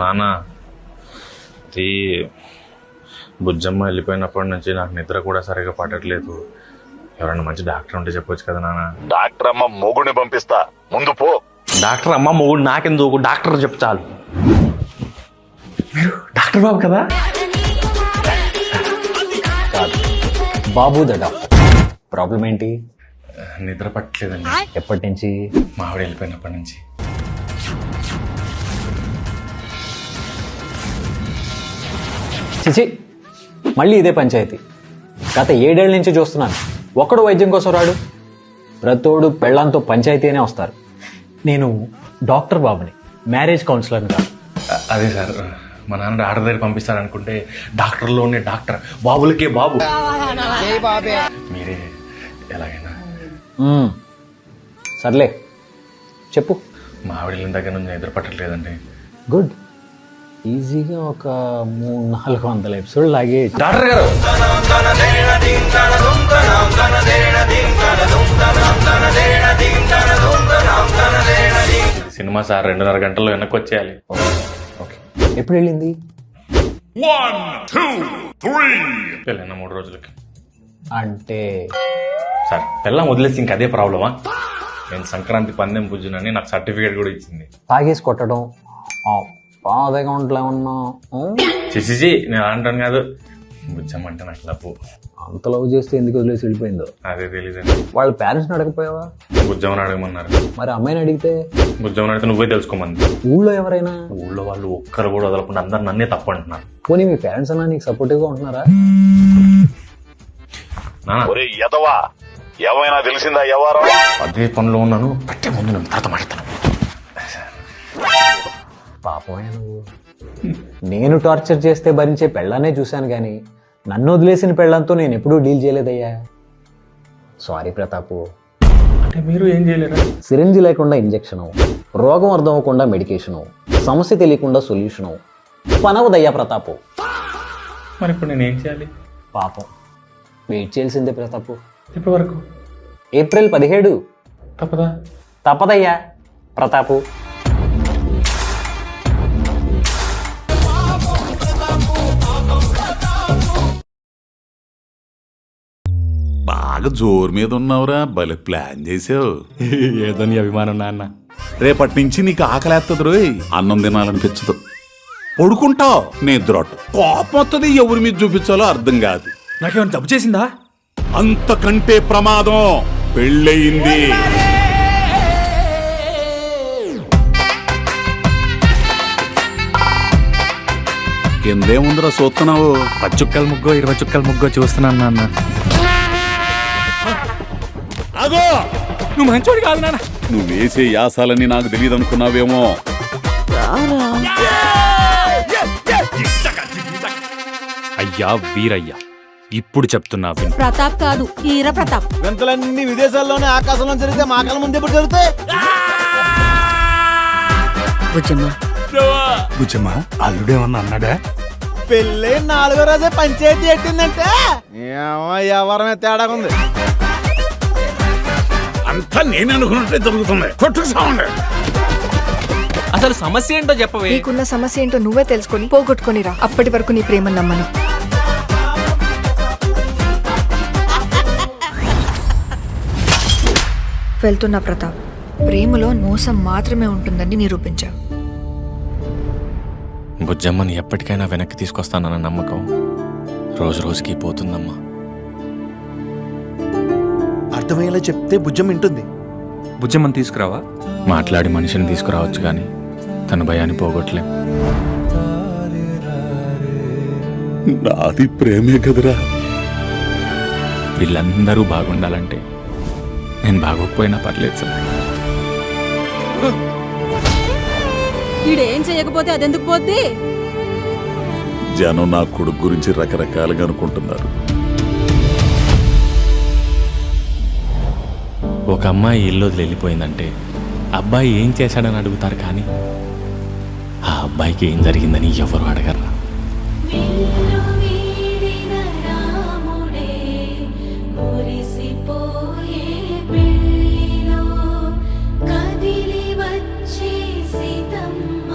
నాన్న ఈ బుజ్జమ్మ వెళ్ళిపోయినప్పటి నుంచి నాకు నిద్ర కూడా సరిగా పట్టట్లేదు. ఎవరైనా మంచి డాక్టర్ ఉంటే చెప్పొచ్చు కదా నాన్న. డాక్టర్ అమ్మ మొగుడిని పంపిస్తా, ముందు పో. డాక్టర్ అమ్మ మొగుడు నాకెందుకు, డాక్టర్ చెప్పు చాలు. మీరు డాక్టర్ బాబు కదా? బాబు ద డాక్టర్. ప్రాబ్లం ఏంటి? నిద్ర పట్టలేదండి. ఎప్పటి నుంచి? మా ఆవిడ వెళ్ళిపోయినప్పటి నుంచి. చిచి, మళ్ళీ ఇదే పంచాయతీ. గత 7 ఏళ్ల నుంచి చూస్తున్నాను. ఒక్కడు వైద్యం కోసం రాడు. ప్రతోడు పెళ్ళంతో పంచాయతీ అనే వస్తారు. నేను డాక్టర్ బాబుని, మ్యారేజ్ కౌన్సిలర్ కాదు. అదే సార్, మా నాన్న డాక్టర్ దగ్గర పంపిస్తారనుకుంటే డాక్టర్లోనే డాక్టర్, బాబులకే బాబు. మీరే ఎలాగైనా. సర్లే చెప్పు. మా ఆవిడ వెళ్ళిన దగ్గర నుంచి నిద్ర పట్టట్లేదండి. గుడ్. ఈజీగా ఒక 300-400 ఎపిసోడ్ లాగే. డాక్టర్ గారు, సినిమా సార్ 2.5 గంటల్లో వెనక్కి వచ్చేయాలి. ఓకే, ఎప్పుడు వెళ్ళింది? 1, 2, 3. పెళ్ళైన 3 రోజులకి. అంటే సార్ పెళ్ళం వదిలేసి ఇంక అదే ప్రాబ్లమా? నేను సంక్రాంతి పందెం పూజనని నాకు సర్టిఫికేట్ కూడా ఇచ్చింది. తాగేసి కొట్టడం, పాత అకౌంట్లో ఏమన్నా? చిసిచి, నేను అంటాను కాదు. బుజ్జమ్మంటే నాకు లవ్వు. అంత లవ్ చేస్తే ఎందుకు వదిలేసి వెళ్ళిపోయిందో అదే తెలీదండి. వాళ్ళ పేరెంట్స్ని అడగపోయావా? బుజ్జమ్మని అడగమన్నారు. మరి అమ్మాయిని అడిగితే? బుజ్జమ్మని అడిగితే నువ్వే తెలుసుకోమంది. ఊళ్ళో ఎవరైనా? ఊళ్ళో వాళ్ళు ఒక్కరు కూడా వదలకుండా అందరు నన్నే తప్పు అంటున్నారు. పోనీ మీ పేరెంట్స్ అన్నా నీకు సపోర్టివ్గా ఉంటున్నారా? ఒరే ఎదవా, ఏమైనా తెలిసిందా? ఎవరో అదే పనిలో ఉన్నాను. పట్టే ముందు నేను తర్వాత మాట్లాడతాను. పాపమే నువ్వు. నేను టార్చర్ చేస్తే భరించే పెళ్ళానే చూశాను కానీ నన్ను వదిలేసిన పెళ్ళంతో నేను ఎప్పుడూ డీల్ చేయలేదయ్యా. సారీ ప్రతాపు. అంటే మీరు ఏం చేయలేరా? సిరింజి లేకుండా ఇంజెక్షను, రోగం అర్థం అవ్వకుండా మెడికేషను, సమస్య తెలియకుండా సొల్యూషను. పనవదయ్యా ప్రతాపు. మరి ఇప్పుడు నేను ఏం చేయాలి? పాపం వెయిట్ చేయాల్సిందే ప్రతాపు. ఇప్పటి వరకు ఏప్రిల్ 17. తప్పదా? తప్పదయ్యా ప్రతాపు. బాగా జోరు మీద ఉన్నావురా, భలే ప్లాన్ చేసావు. ఏదో నీ అభిమానం నాన్న. రేపటి నుంచి నీకు ఆకలేస్తుంది రోయ్, అన్నం తినాలనిపించదు. పడుకుంటావు, నిద్రొట్టు, కోపం వస్తుంది, ఎవరి మీద చూపించాలో అర్థం కాదు. నాకేమైనా తప్పు చేసిందా? అంతకంటే ప్రమాదం పెళ్ళయింది. కిందేముందిరా చూస్తున్నావు? 10 చుక్కల ముగ్గో 20 చుక్కల ముగ్గో చూస్తున్నాను నాన్న. అగో, నువ్వు మంచోడు కాదు నాన్న. నువ్వు వేసే యాసాలని నాకు తెలియదు అనుకున్నావేమో. అయ్యా వీరయ్యా, ఇప్పుడు చెప్తున్నా విను. ప్రతాప్ కాదు, ఈర ప్రతాప్. గంటలన్నీ విదేశాల్లోనే ఆకాశంలో జరిగితే మా కళ్ళ ముందు ఎప్పుడు జరుగుతాయి? బుజ్జమ్మ, అల్లుడేమన్నా అన్నాడా? పెళ్ళి 4వ రోజే పంచాయతీ ఎట్టిందంటే ఎవరమే తేడా ఉంది. అంతా నేను అనుకున్నట్టే జరుగుతుంది. కొట్టుకు సావండి. అసలు సమస్య ఏంటో చెప్పవే. నీకున్న సమస్య ఏంటో నువ్వే తెలుసుకొని పోగొట్టుకొని రా. అప్పటి వరకు నీ ప్రేమను నమ్మను. వెళ్తున్నా ప్రతాప్. ప్రేమలో మోసం మాత్రమే ఉంటుందని నిరూపించావు. బుజ్జమ్మని ఎప్పటికైనా వెనక్కి తీసుకొస్తానన్న నమ్మకం రోజు రోజుకి పోతుందమ్మా. అర్థమయ్యేలా చెప్తే బుజ్జం వింటుంది. బుజ్జమ్మని తీసుకురావా? మాట్లాడి మనిషిని తీసుకురావచ్చు కానీ తన భయాన్ని పోగొట్టలేం. నాది ప్రేమే కదరా. వీళ్ళందరూ బాగుండాలంటే నేను బాగోకపోయినా పర్లేదు సార్. ఈడేం చేయకపోతే అదెందుకు పోద్ది? జనం నా కొడుకు గురించి రకరకాలుగా అనుకుంటున్నారు. ఒక అమ్మాయి ఇల్లు వదిలి వెళ్ళిపోయిందంటే అబ్బాయి ఏం చేశాడని అడుగుతారు కానీ ఆ అబ్బాయికి ఏం జరిగిందని ఎవరు అడగరా. కదిలి వచ్చే సీతమ్మ